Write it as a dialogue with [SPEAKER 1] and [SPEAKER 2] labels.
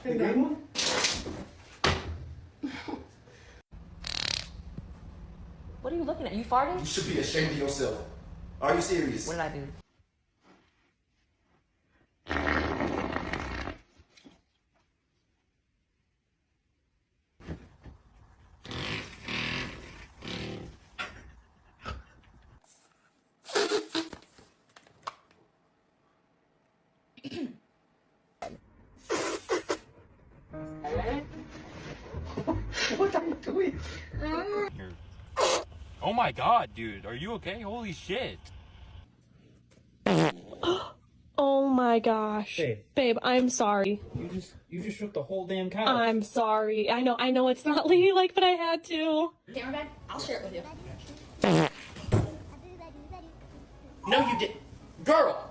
[SPEAKER 1] The green one?
[SPEAKER 2] What are you looking at? You farting?
[SPEAKER 3] You should be ashamed of yourself. Are you serious?
[SPEAKER 2] What did I do?
[SPEAKER 1] What are you doing?
[SPEAKER 4] Oh my god, dude. Are you okay? Holy shit.
[SPEAKER 5] Oh my gosh. Babe, I'm sorry.
[SPEAKER 1] You just shook the whole damn couch.
[SPEAKER 5] I'm sorry. I know it's not ladylike, but I had to.
[SPEAKER 2] Camera bag? I'll share it with you.
[SPEAKER 3] No, you didn't. Girl!